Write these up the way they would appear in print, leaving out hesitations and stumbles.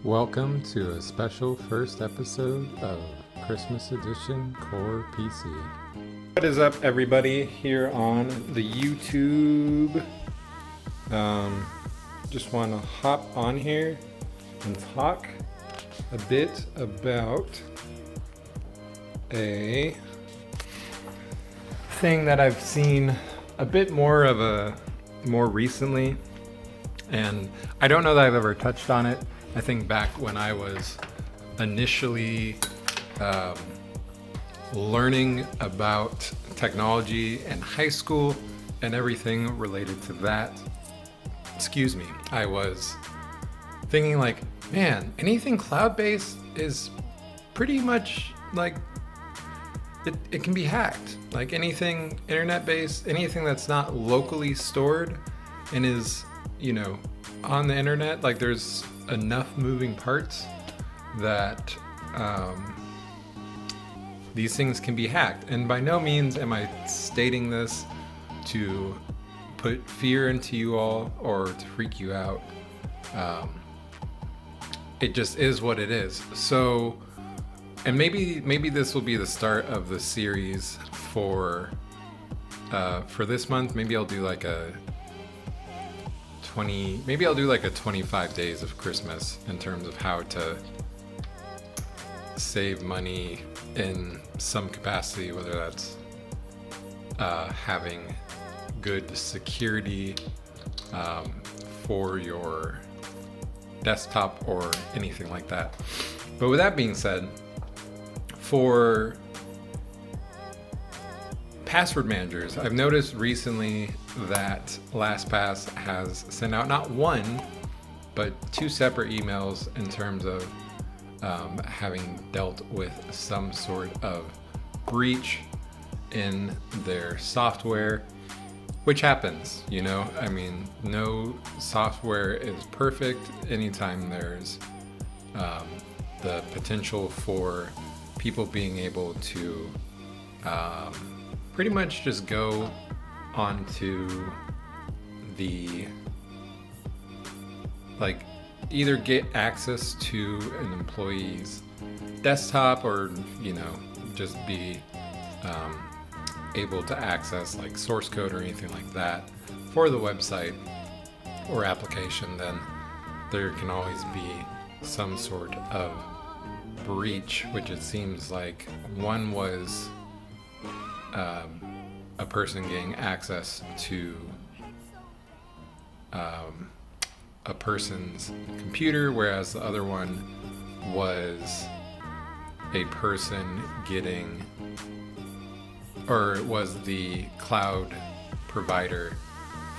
Welcome to a special first episode of Christmas Edition Core PC. What is up, everybody, here on the YouTube? Just want to hop on here and talk a bit about a thing that I've seen a bit more recently, and I don't know that I've ever touched on it. I think back when I was initially learning about technology in high school and everything related to that, I was thinking like, man, anything cloud-based is pretty much like, it can be hacked. Like anything internet-based, anything that's not locally stored and is, on the internet, like there's enough moving parts that these things can be hacked. And by no means am I stating this to put fear into you all or to freak you out. It just is what it is. So, and maybe this will be the start of the series for this month. Maybe I'll do like a 25 days of Christmas in terms of how to save money in some capacity, whether that's having good security for your desktop or anything like that. But with that being said, for password managers, I've noticed recently that LastPass has sent out not one, but two separate emails in terms of having dealt with some sort of breach in their software, which happens, I mean, no software is perfect. Anytime there's the potential for people being able to pretty much just go onto the, either get access to an employee's desktop or, just be able to access like source code or anything like that for the website or application, then there can always be some sort of breach, which it seems like one was a person getting access to a person's computer, whereas the other one was a person getting, or it was the cloud provider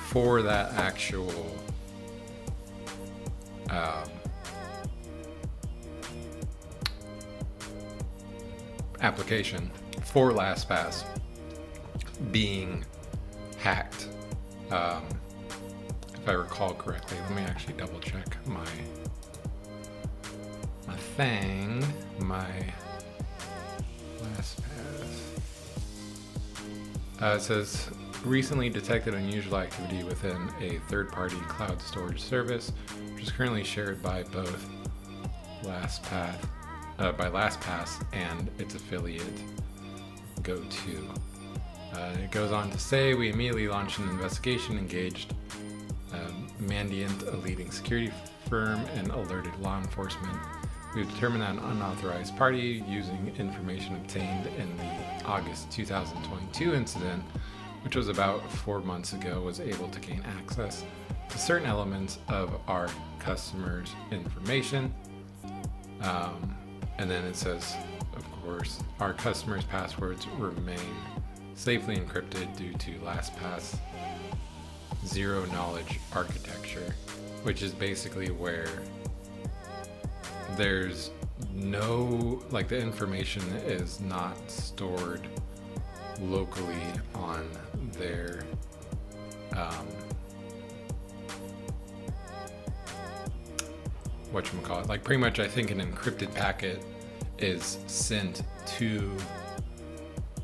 for that actual application for LastPass being hacked. If I recall correctly, let me actually double check my LastPass. It says recently detected unusual activity within a third-party cloud storage service, which is currently shared by both LastPass and its affiliate GoTo. It goes on to say, we immediately launched an investigation, engaged Mandiant, a leading security firm, and alerted law enforcement. We've determined that an unauthorized party using information obtained in the August 2022 incident, which was about 4 months ago, was able to gain access to certain elements of our customers' information. And then it says, of course, our customers' passwords remain safely encrypted due to LastPass zero knowledge architecture, which is basically where there's no, the information is not stored locally on their whatchamacallit, pretty much I think an encrypted packet is sent to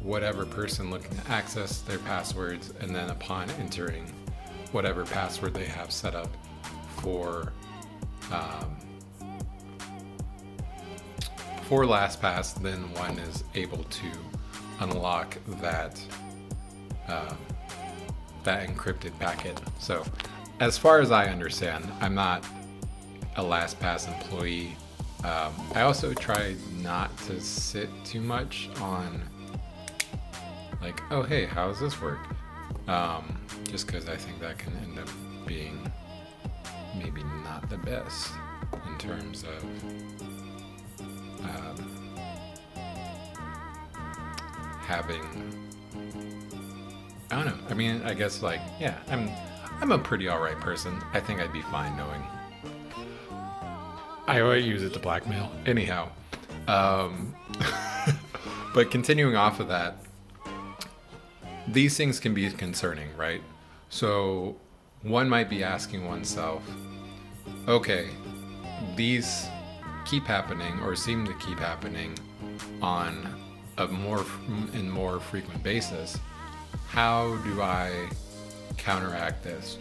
whatever person looking to access their passwords, and then upon entering whatever password they have set up for for LastPass, then one is able to unlock that that encrypted packet. So as far as I understand, I'm not a LastPass employee. I also try not to sit too much on like, oh hey, how does this work? Just because I think that can end up being maybe not the best in terms of having, I don't know. I mean, I guess like, yeah, I'm a pretty alright person. I think I'd be fine knowing. I always use it to blackmail. Anyhow, but continuing off of that, these things can be concerning, right? So one might be asking oneself, okay, these keep happening or seem to keep happening on a more frequent basis. How do I counteract this?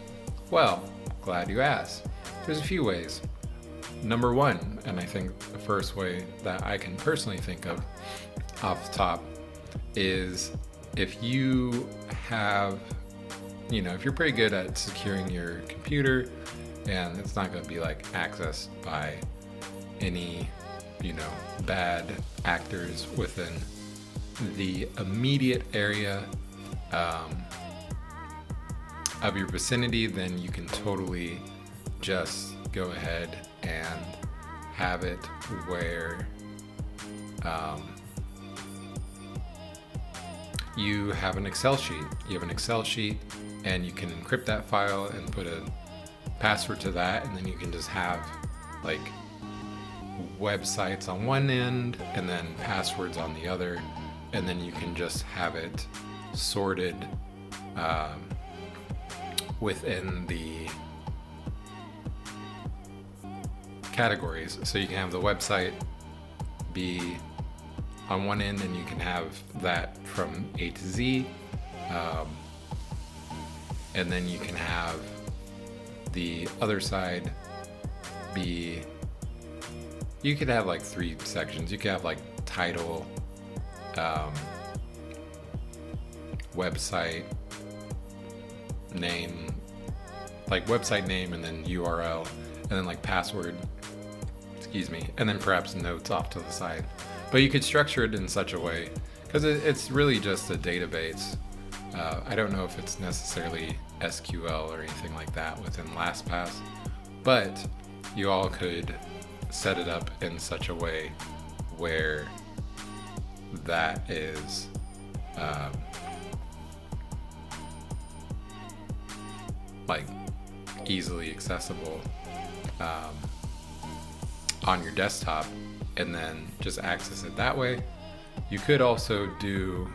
Well, glad you asked. There's a few ways. Number one, and I think the first way that I can personally think of off the top is if you have, if you're pretty good at securing your computer and it's not going to be like accessed by any, bad actors within the immediate area of your vicinity, then you can totally just go ahead and have it where you have an Excel sheet. You have an Excel sheet and you can encrypt that file and put a password to that, and then you can just have like websites on one end and then passwords on the other, and then you can just have it sorted within the categories. So you can have the website be on one end and you can have that from A to Z, and then you can have the other side be, you could have like 3 sections. You could have like title, website name, like website name, and then URL, and then like password, and then perhaps notes off to the side. But you could structure it in such a way, because it's really just a database. I don't know if it's necessarily SQL or anything like that within LastPass, but you all could set it up in such a way where that is like easily accessible on your desktop, and then just access it that way. You could also do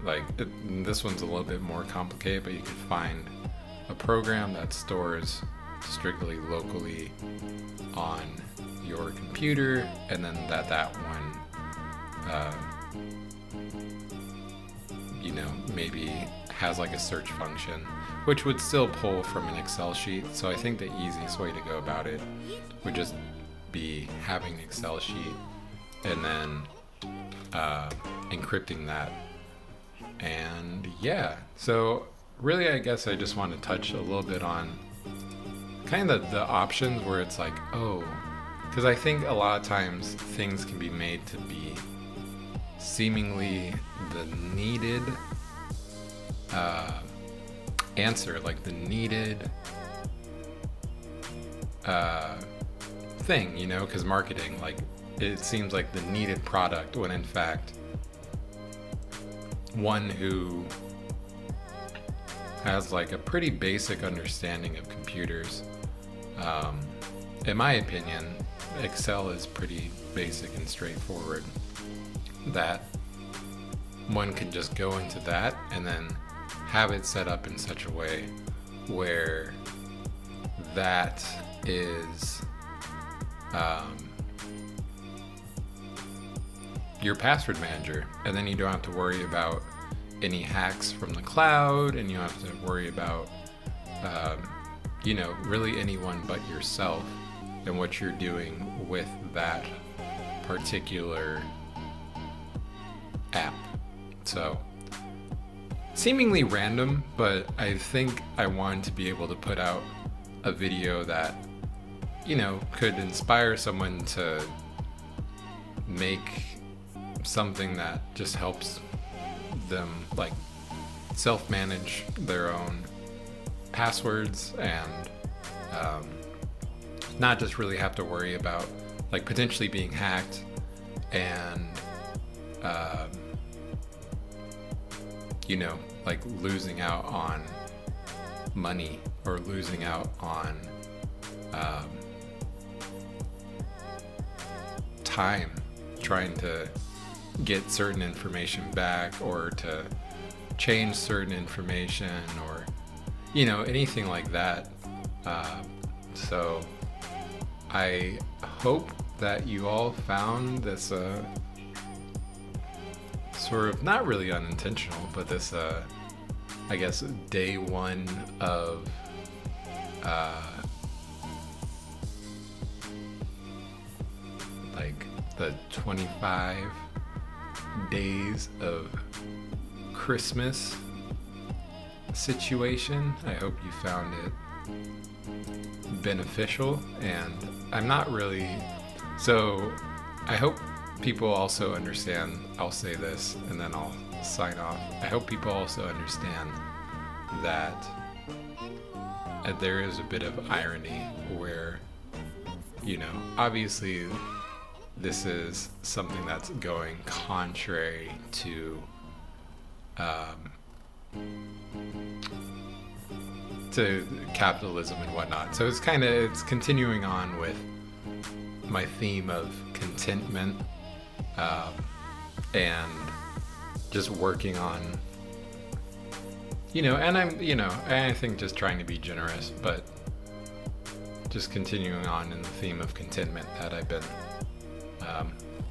like, this one's a little bit more complicated, but you could find a program that stores strictly locally on your computer, and then that one maybe has like a search function which would still pull from an Excel sheet. So I think the easiest way to go about it would just be having an Excel sheet and then encrypting that. And yeah, so really I guess I just want to touch a little bit on kind of the options where it's like, oh, because I think a lot of times things can be made to be seemingly the needed answer, like the needed thing, because marketing, like it seems like the needed product, when in fact one who has like a pretty basic understanding of computers, in my opinion, Excel is pretty basic and straightforward, that one can just go into that and then have it set up in such a way where that is your password manager, and then you don't have to worry about any hacks from the cloud, and you don't have to worry about really anyone but yourself and what you're doing with that particular app. So seemingly random, but I think I wanted to be able to put out a video that, you know, could inspire someone to make something that just helps them like self-manage their own passwords and not just really have to worry about like potentially being hacked and you know, like losing out on money or losing out on time trying to get certain information back or to change certain information or, you know, anything like that. So I hope that you all found this sort of not really unintentional, but this I guess day one of like the 25 days of Christmas situation. I hope you found it beneficial, and I'm not really, so I hope people also understand, I'll say this and then I'll sign off. I hope people also understand that there is a bit of irony where, you know, obviously this is something that's going contrary to capitalism and whatnot. So it's continuing on with my theme of contentment and just working on, you know, and I think just trying to be generous, but just continuing on in the theme of contentment that I've been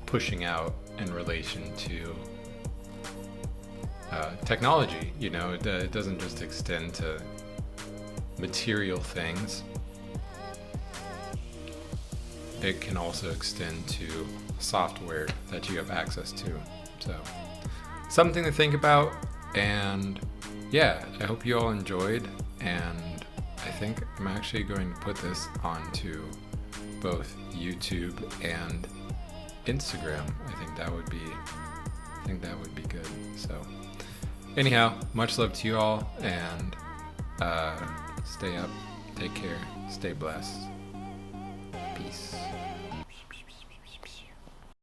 pushing out in relation to technology. You know, it doesn't just extend to material things. It can also extend to software that you have access to. So something to think about, and yeah, I hope you all enjoyed, and I think I'm actually going to put this onto both YouTube and Instagram. I think that would be good. So anyhow, much love to you all, and stay up, take care, stay blessed. Peace.